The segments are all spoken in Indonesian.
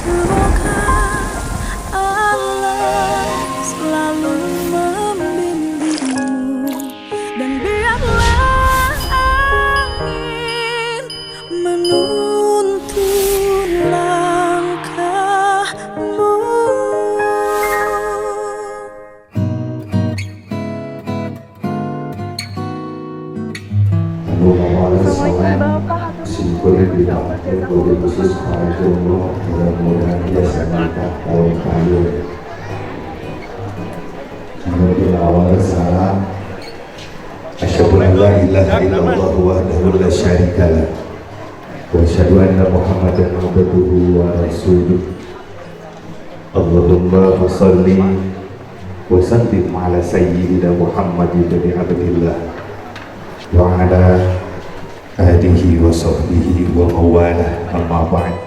Semoga Allah selalu membimbingmu, dan biarlah angin menuntun langkahmu. Wabil khusus para jomblo, mudah-mudahan biasa nikah tahun lalu. Menurut awal salam, asyhadu an la ilaha illallah wahdahu la syarika lah, wa asyhadu anna Muhammadan abduhu wa rasuluh. Allahumma shalli wa sallim ala sayyidina Muhammad ibn Abdillah wa ala alihi wa sahbihi wa mawalah, amma ba'd.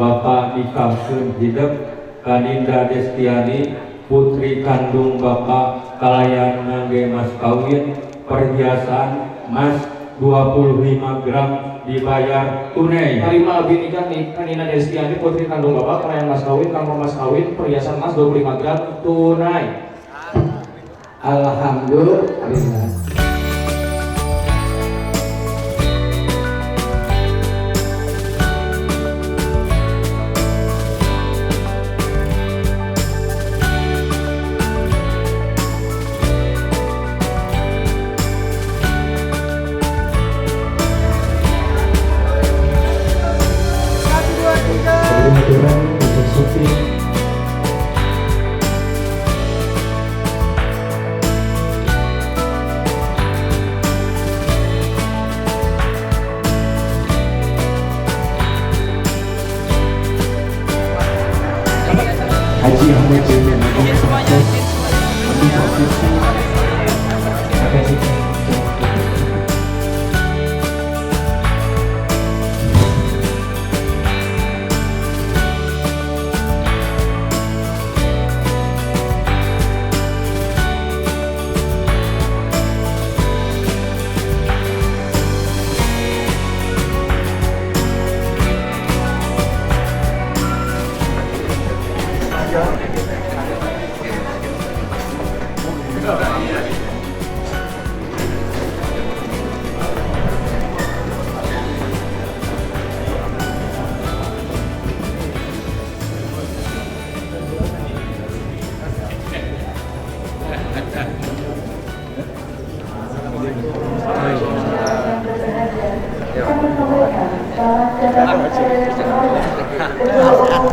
Bapak Dikamsun Hidup Kanindra Destiani putri kandung Bapak Kalayan Nangge mas kawin perhiasan emas 25 gram dibayar tunai. Terima abdi nikah nih Kanindra Destiani putri kandung Bapak Kalayan mas kawin kanggo mas kawin perhiasan emas 25 gram tunai. Alhamdulillah. Haji Ahmad Jamin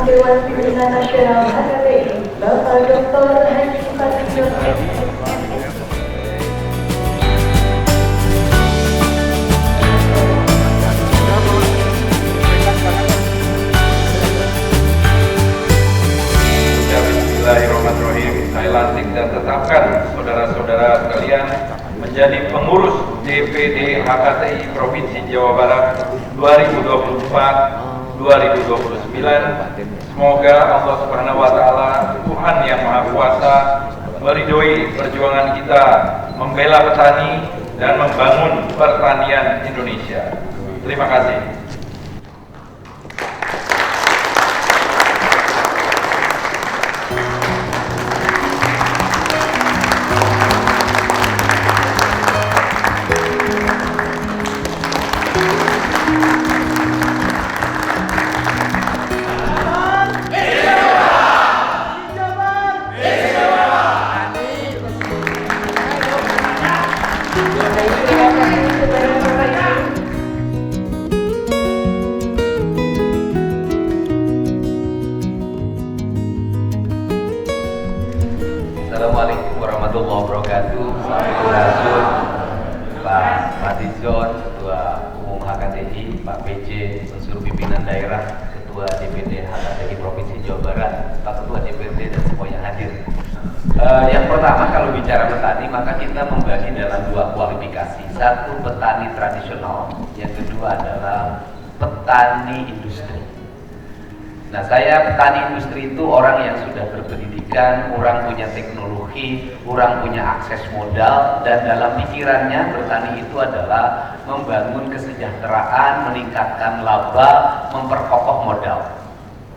Dewan Pimpinan Nasional HKBI, Bapak Dr. Haji Fatih Bismillahirrahmanirrahim. Saya lantik dan tetapkan saudara-saudara sekalian menjadi pengurus DPD HKTI Provinsi Jawa Barat 2024-2029. Semoga Allah Subhanahu wa Ta'ala, Tuhan yang Maha Kuasa, meridhoi perjuangan kita membela petani dan membangun pertanian Indonesia. Terima kasih. Terima Fadlizon, Ketua Umum HKTI, Pak PJ, unsur pimpinan daerah, Ketua DPD HKTI Provinsi Jawa Barat, Pak Ketua DPRD dan semua yang hadir. Yang pertama, kalau bicara petani maka kita membagi dalam dua kualifikasi. Satu, petani tradisional, yang kedua adalah petani industri. Nah, saya petani industri itu orang yang sudah berpendidikan, orang punya teknologi, orang punya akses modal, dan dalam pikirannya bertani itu adalah membangun kesejahteraan, meningkatkan laba, memperkokoh modal.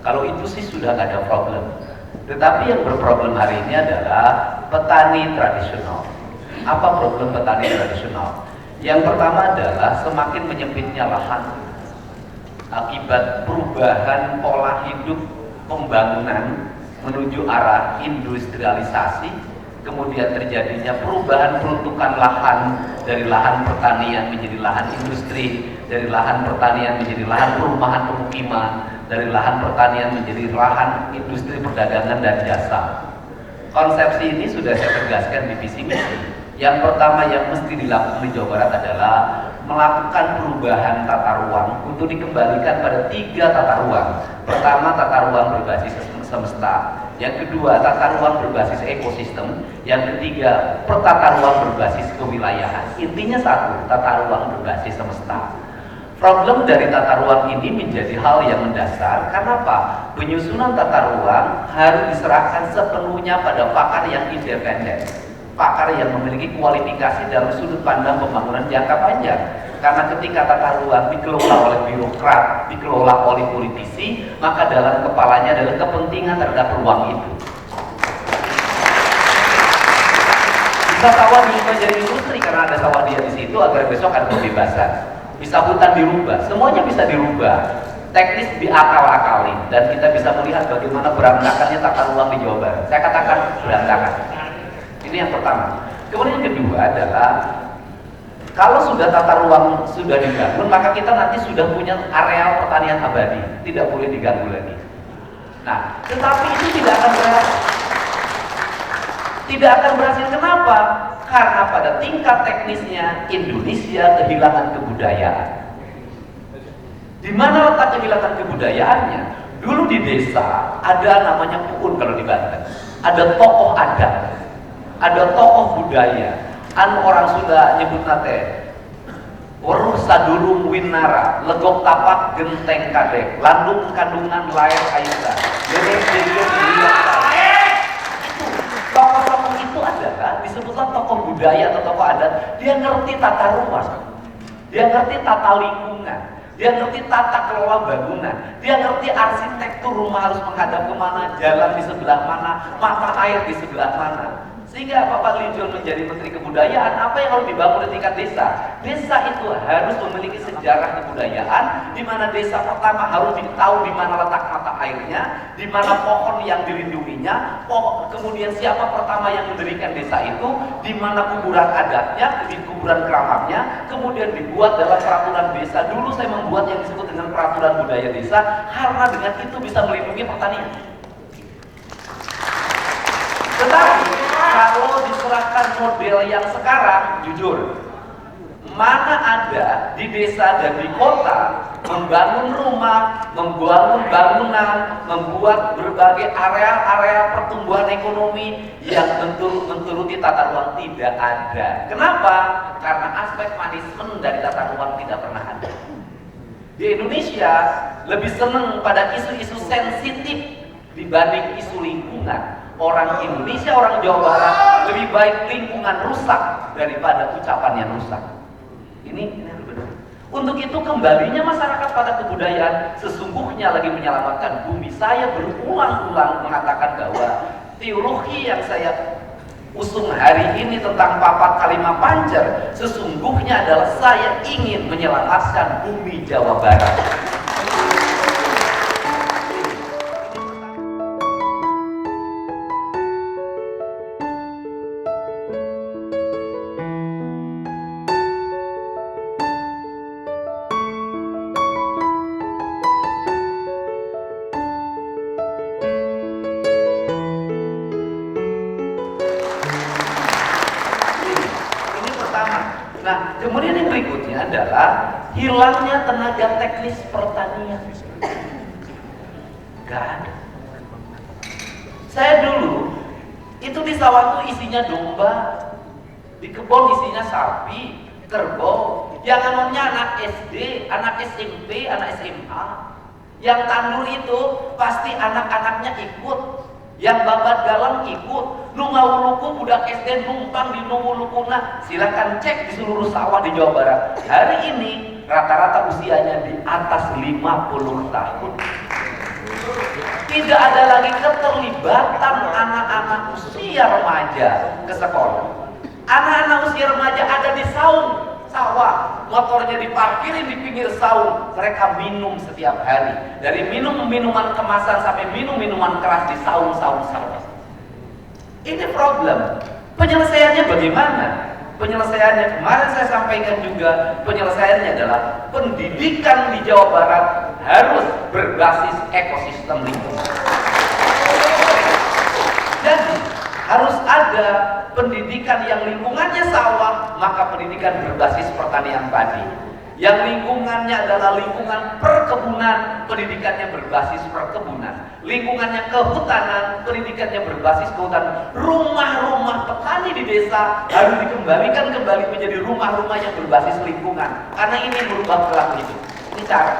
Kalau itu sih sudah nggak ada problem. Tetapi yang berproblem hari ini adalah petani tradisional. Apa problem petani tradisional? Yang pertama adalah semakin menyempitnya lahan akibat perubahan pola hidup pembangunan menuju arah industrialisasi, kemudian terjadinya perubahan peruntukan lahan dari lahan pertanian menjadi lahan industri, dari lahan pertanian menjadi lahan perumahan pemukiman, dari lahan pertanian menjadi lahan industri perdagangan dan jasa. Konsepsi ini sudah saya tegaskan di visi misi. Yang pertama yang mesti dilakukan di Jawa Barat adalah melakukan perubahan tata ruang untuk dikembalikan pada 3 tata ruang. Pertama, tata ruang berbasis semesta. Yang kedua, tata ruang berbasis ekosistem. Yang ketiga, tata ruang berbasis kewilayahan. Intinya satu, tata ruang berbasis semesta. Problem dari tata ruang ini menjadi hal yang mendasar. Kenapa? Penyusunan tata ruang harus diserahkan sepenuhnya pada pakar yang independen, pakar yang memiliki kualifikasi dalam sudut pandang pembangunan jangka panjang. Karena ketika tata ruang dikelola oleh birokrat, dikelola oleh politisi, maka dalam kepalanya adalah kepentingan terhadap ruang itu. Bisa sawah diubah jadi industri karena ada sawah dia di situ agar besok ada kebebasan. Bisa hutan dirubah, semuanya bisa dirubah. Teknis diakal-akalin, dan kita bisa melihat bagaimana berantakannya tata ruang di Jawa Barat. Saya katakan berantakan. Ini yang pertama. Kemudian yang kedua adalah kalau sudah tata ruang sudah dibangun, maka kita nanti sudah punya areal pertanian abadi, tidak boleh diganggu lagi. Nah, tetapi itu tidak akan berhasil. Tidak akan berhasil. Kenapa? Karena pada tingkat teknisnya Indonesia kehilangan kebudayaan. Di mana letak kehilangan kebudayaannya? Dulu di desa ada namanya Puun kalau di Banten. Ada tokoh adat, ada tokoh budaya. Orang Sunda nyebut nate weruh sadurung winara, legok tapak genteng kadek, landung kandungan layar aisa, dedek dedek liat. Tokoh-tokoh itu adalah disebutlah tokoh budaya atau tokoh adat. Dia ngerti tata ruang, dia ngerti tata lingkungan, dia ngerti tata kelola bangunan, dia ngerti arsitektur rumah harus menghadap kemana, jalan di sebelah mana, mata air di sebelah mana. Sehingga Pak Fadlizon menjadi Menteri Kebudayaan, apa yang harus dibangun di tingkat desa? Desa itu harus memiliki sejarah kebudayaan, di mana desa pertama harus tahu di mana letak mata airnya, di mana pohon yang dilindunginya, kemudian siapa pertama yang mendirikan desa itu, di mana kuburan adatnya, di kuburan keramatnya, kemudian dibuat dalam peraturan desa. Dulu saya membuat yang disebut dengan peraturan budaya desa, karena dengan itu bisa melindungi pertanian. Tetapi kalau diserahkan model yang sekarang, jujur, mana ada di desa dan di kota membangun rumah, membangun bangunan, membuat berbagai area-area pertumbuhan ekonomi yang menturuti tata ruang? Tidak ada. Kenapa? Karena aspek manismen dari tata ruang tidak pernah ada. Di Indonesia lebih senang pada isu-isu sensitif dibanding isu lingkungan. Orang Indonesia, orang Jawa Barat lebih baik lingkungan rusak daripada ucapan yang rusak. Ini benar. Untuk itu kembalinya masyarakat pada kebudayaan, sesungguhnya lagi menyelamatkan bumi. Saya berulang-ulang mengatakan bahwa teologi yang saya usung hari ini tentang papat kalimat pancer sesungguhnya adalah saya ingin menyelamatkan bumi Jawa Barat. Nah, kemudian yang berikutnya adalah hilangnya tenaga teknis pertanian. Gak ada. Saya dulu itu di sawah itu isinya domba, di kebun isinya sapi, kerbau. Yang namanya anak SD, anak SMP, anak SMA. Yang tandur itu pasti anak-anaknya ikut. Yang babat galang ikut. Nungawuluku budak SD numpang di Nungawulukuna. Silakan cek di seluruh sawah di Jawa Barat. Hari ini rata-rata usianya di atas 50 tahun. Tidak ada lagi keterlibatan anak-anak usia remaja ke sekolah. Anak-anak usia remaja ada di saung sawah, motornya diparkirin di pinggir saung. Mereka minum setiap hari. Dari minum minuman kemasan sampai minum minuman keras di saung-saung sawah. Ini problem. Penyelesaiannya bagaimana? Penyelesaiannya kemarin saya sampaikan juga, penyelesaiannya adalah pendidikan di Jawa Barat harus berbasis ekosistem lingkungan. Jadi harus ada pendidikan yang lingkungannya sawah, maka pendidikan berbasis pertanian padi. Yang lingkungannya adalah lingkungan perkebunan, pendidikannya berbasis perkebunan. Lingkungannya kehutanan, pendidikannya berbasis kehutanan. Rumah-rumah petani di desa harus dikembalikan kembali menjadi rumah-rumah yang berbasis lingkungan. Karena ini merubah perilaku hidup. Ini cara.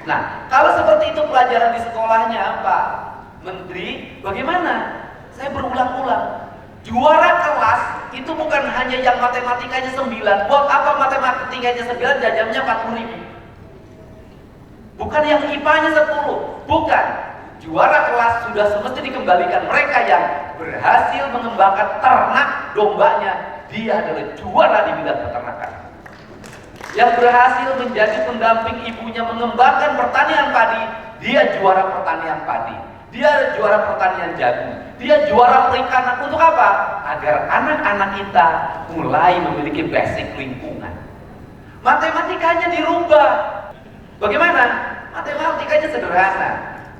Nah, kalau seperti itu pelajaran di sekolahnya, Pak Menteri, bagaimana? Saya berulang-ulang. Juara kelas itu bukan hanya yang matematikanya 9. Buat apa matematikanya 9, jajannya 40.000? Bukan yang IPA-nya 10. Bukan. Juara kelas sudah semestinya dikembalikan mereka yang berhasil mengembangkan ternak dombanya. Dia adalah juara di bidang peternakan. Yang berhasil menjadi pendamping ibunya mengembangkan pertanian padi, dia juara pertanian padi. Dia juara pertanian jagung. Dia juara perikanan. Untuk apa? Agar anak-anak kita mulai memiliki basic lingkungan. Matematikanya dirubah. Bagaimana? Matematikanya sederhana.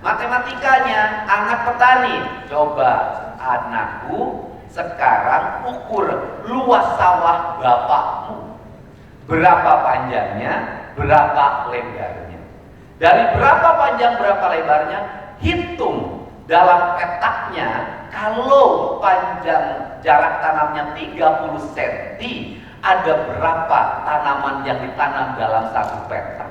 Matematikanya anak petani. Coba anakku sekarang ukur luas sawah bapakmu. Berapa panjangnya, berapa lebarnya. Dari berapa panjang, berapa lebarnya, hitung dalam petaknya. Kalau panjang jarak tanamnya 30 cm, ada berapa tanaman yang ditanam dalam satu petak.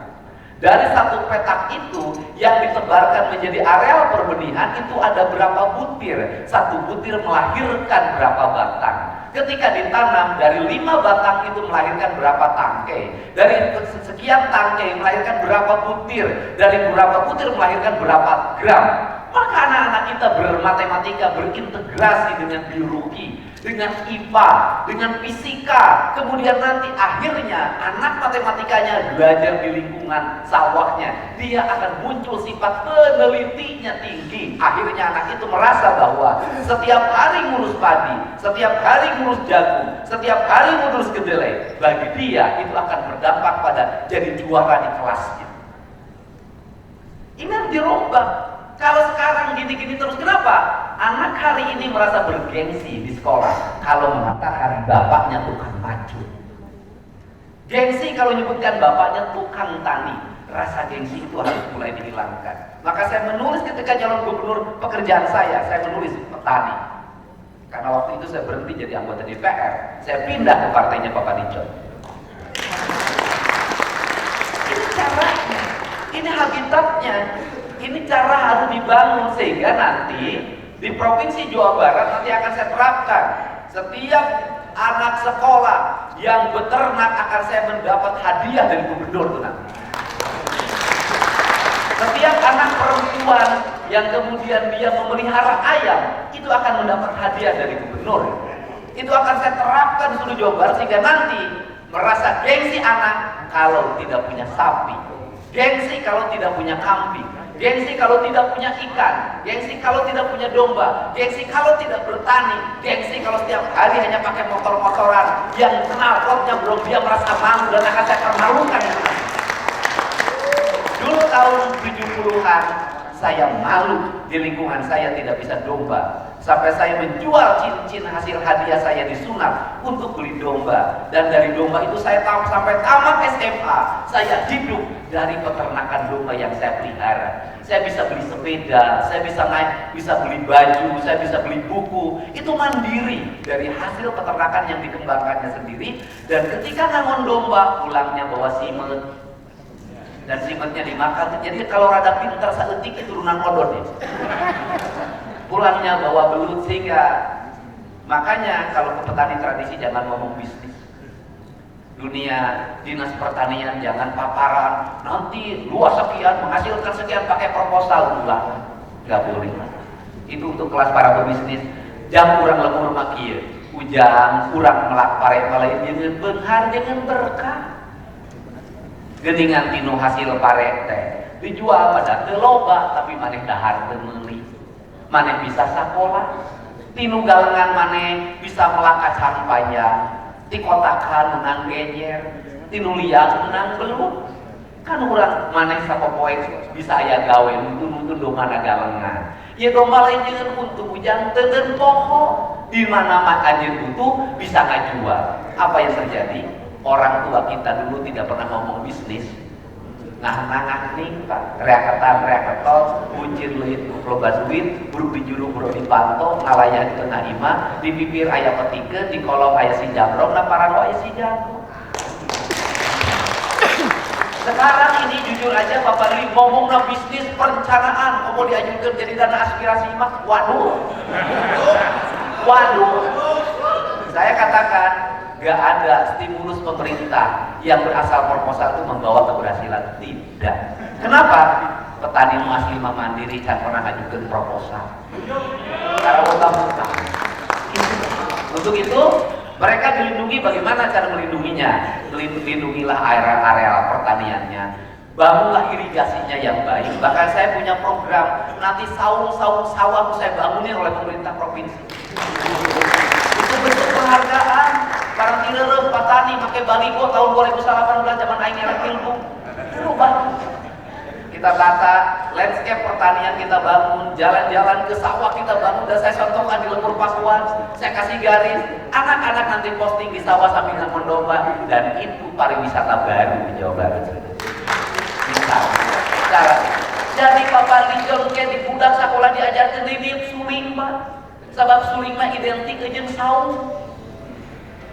Dari satu petak itu yang ditebarkan menjadi areal perbenihan itu ada berapa butir. Satu butir melahirkan berapa batang. Ketika ditanam dari 5 batang itu melahirkan berapa tangkai. Dari sekian tangkai melahirkan berapa butir. Dari berapa butir melahirkan berapa gram. Maka anak-anak kita bermatematika, berintegrasi dengan biologi, dengan IPA, dengan fisika. Kemudian nanti akhirnya anak matematikanya belajar di lingkungan sawahnya. Dia akan muncul sifat penelitinya tinggi. Akhirnya anak itu merasa bahwa setiap hari ngurus padi, setiap hari ngurus jagung, setiap hari ngurus kedelai, bagi dia itu akan berdampak pada jadi juara di kelasnya. Ini harus dirubah. Kalau sekarang gini-gini terus, kenapa? Anak hari ini merasa bergengsi di sekolah kalau mengatakan bapaknya tukang maju. Gengsi kalau menyebutkan bapaknya tukang tani. Rasa gengsi itu harus mulai dihilangkan. Maka saya menulis ketika calon gubernur pekerjaan saya menulis petani. Karena waktu itu saya berhenti jadi anggota DPR, saya pindah ke partainya Bapak Dicon. Ini caranya, ini habitatnya. Ini cara harus dibangun sehingga nanti di Provinsi Jawa Barat nanti akan saya terapkan. Setiap anak sekolah yang beternak akan saya mendapat hadiah dari gubernur itu nanti. Setiap anak perempuan yang kemudian dia memelihara ayam itu akan mendapat hadiah dari gubernur. Itu akan saya terapkan di seluruh Jawa Barat sehingga nanti merasa gengsi anak kalau tidak punya sapi, gengsi kalau tidak punya kambing, gengsi kalau tidak punya ikan, gengsi kalau tidak punya domba, gengsi kalau tidak bertani, gengsi kalau setiap hari hanya pakai motor-motoran yang knalpotnya belum, dia merasa malu dan akan saya permalukan. Dulu tahun 70-an saya malu di lingkungan saya tidak bisa domba. Sampai saya menjual cincin hasil hadiah saya disunat untuk beli domba. Dan dari domba itu saya sampai tamat SMA, saya hidup dari peternakan domba yang saya pelihara. Saya bisa beli sepeda, saya bisa naik, bisa beli baju, saya bisa beli buku. Itu mandiri dari hasil peternakan yang dikembangkannya sendiri. Dan ketika ngangon domba, pulangnya bawa simet. Dan simetnya dimakan. Jadi kalau rada pintar saeutik itu turunan odot ya. Pulangnya bawa belut, sehingga makanya kalau ke petani tradisi jangan ngomong bisnis. Dunia dinas pertanian jangan paparan, nanti luas sekian, menghasilkan sekian pakai proposal, nggak boleh. Itu untuk kelas para pebisnis. Jam kurang lemur makieu, ujang kurang melak pare malai jeung beunghar dengan berkah. Geningan tinu hasil pare teh dijual pada teu loba tapi maneh dahar teu meuli. Maneh bisa sakola, tinu galengan maneh bisa melangkah panjang, dikotakan menang gejer, tinu liang menang belut. Kan urang maneh sapopoe bisa aya gawe nuntun domana galengan. Ieu domba lain jeung untuk hujan teu poho, di mana mah anjeun butuh bisa ngajual. Apa yang terjadi? Orang tua kita dulu tidak pernah ngomong bisnis. Nah nih Pak, reaketan, buncir leuit loba duit, buruk di juru buruk di panto, ngalayah di tengah imah, di bibir aya petikeun, di kolong aya si jamrong, na parano aya si jago. Sekarang ini jujur aja Bapak Ri ngomong bisnis perencanaan, mau diajukan jadi dana aspirasi imah, waduh. Saya katakan gak ada stimulus pemerintah yang berasal proposal itu membawa keberhasilan. Tidak. Kenapa? Petani asli mandiri kan pernah ngajukan proposal. Cara utang. Untuk itu mereka dilindungi. Bagaimana cara melindunginya? Lindungilah area pertaniannya. Bangunlah irigasinya yang baik. Bahkan saya punya program nanti saung-saung sawah saya bangunin oleh pemerintah provinsi. Itu bentuk penghargaan. Barang direureuh petani pakai baligo tahun 2018 zaman aing era ilmu. Rubah. Kita tata landscape pertanian, kita bangun jalan-jalan ke sawah, kita bangun. Dan saya contohkan di Lembur Pakuan, saya kasih garis, anak-anak nanti posting di sawah sambil ngangon domba, dan itu pariwisata baru di Jawa Barat. Bisa. Cara. Jadi Bapak Lijon ke di budak sekolah diajarkan lilip suling mah. Sabab suling mah identik jeung saung.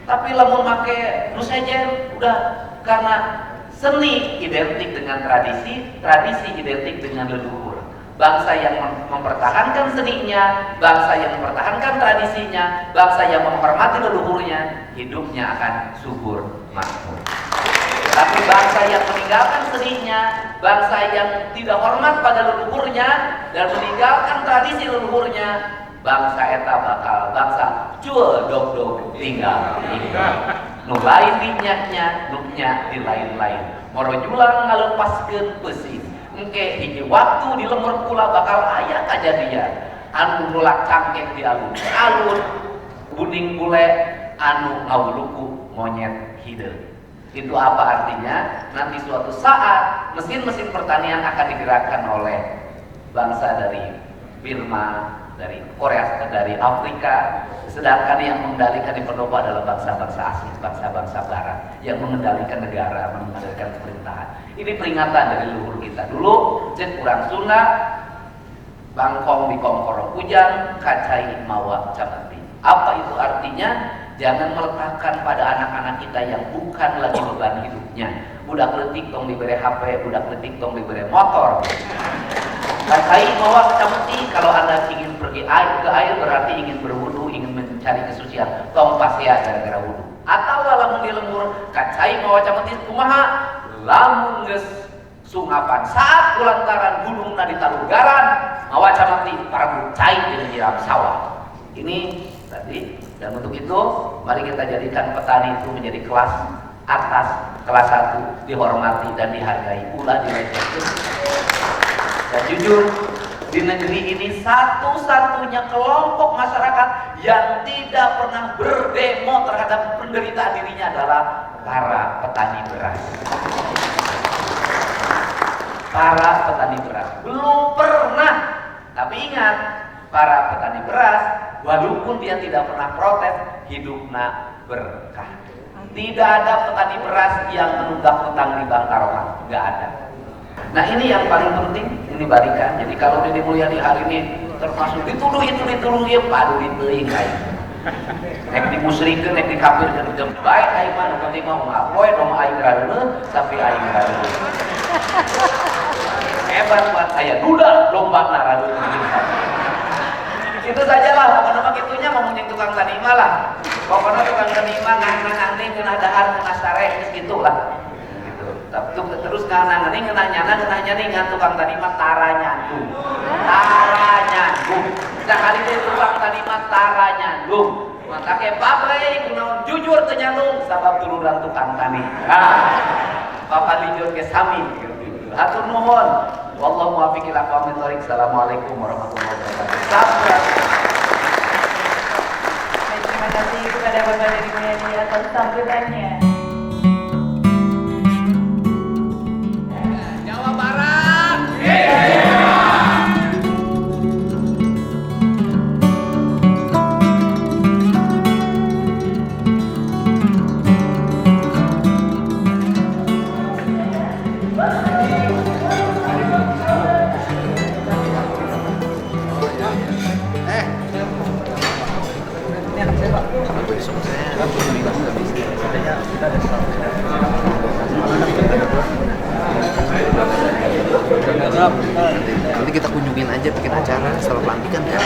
Tapi lamun make nu sejen udah, karena seni identik dengan tradisi, tradisi identik dengan leluhur. Bangsa yang mempertahankan seninya, bangsa yang mempertahankan tradisinya, bangsa yang menghormati leluhurnya, hidupnya akan subur makmur. Tapi bangsa yang meninggalkan seninya, bangsa yang tidak hormat pada leluhurnya dan meninggalkan tradisi leluhurnya, bangsa eta bakal bangsa cuel dog tinggal nu lain dinyaknya, nu nya di lain-lain. Moro julang ngalepaskeun peusi. Engke hiji waktu di lemur kula bakal aya kajadian anu nulak cangkeh di alun. Alun kuning bule anu ngawuluku monyet hideung. Itu apa artinya? Nanti suatu saat mesin-mesin pertanian akan digerakkan oleh bangsa dari Burma, dari Korea, dari Afrika, sedangkan yang mengendalikan di Pendopo adalah bangsa-bangsa asing, bangsa-bangsa barat yang mengendalikan negara, mengendalikan pemerintahan. Ini peringatan dari leluhur kita. Dulu cek kurang Sunda, bangkong di kongkoro ujang, kacai mawa camati. Apa itu artinya? Jangan meletakkan pada anak-anak kita yang bukan lagi beban hidupnya. Budak letik tong diberi HP, budak letik tong diberi motor. Kacai mawa camati, kalau Anda ingin pergi ke air berarti ingin berwudu, ingin mencari kesucian. Tong pasya gara-gara wudu. Atau lamun di lembur kacai mawa camati kumaha? Lamun geus sungapan saat kulantaran gunung na ditalugaran mawa camati para bucai jeung nyiram sawah. Ini tadi. Dan untuk itu mari kita jadikan petani itu menjadi kelas atas, kelas 1, dihormati dan dihargai, ulah dilecehkan. Dan jujur di negeri ini satu-satunya kelompok masyarakat yang tidak pernah berdemo terhadap penderitaan dirinya adalah para petani beras. Para petani beras belum pernah niat para petani beras, walaupun dia tidak pernah protes, hidupnya berkah. Tidak ada petani beras yang menunggak hutang di Bang Karman, nggak ada. Nah ini yang paling penting, ini balikan. Jadi kalau Deddy Mulyadi hari ini termasuk dituduh ya padu diteling kayak nek dimusyrikeun, nek dikafirkeun jeung baik aing mah nu penting mah ngapoe dong aing rareuneuh tapi aing rareuneuh. Hebat buat saya, duda lomba rareuneuh. Itu sajalah, pokoknya mah kitunya mau menjadi tukang tanima lah. Pokoknya tukang tanima nganang-nganang ngeunah dahar ngeunah sare gitu lah. Gitu. Tapi terus nganang-nganang ngeunah nyana ngan tukang tanima tara nyandung. Sekali dia tukang tanima tara nyandung. Maka ke babai kunaon jujur teu nyandung sabab tuluran tukang tani. Bapak lijur ke sami gitu. Hatur nuhun. Wallahu muwaffiq ila aqwamit thoriq. Assalamualaikum warahmatullahi wabarakatuh. Terima kasih kepada Bapak Deddy Mulyadi atas sambutannya. Jawa Barat. Nanti kita kunjungin aja bikin acara setelah pelantikan ya.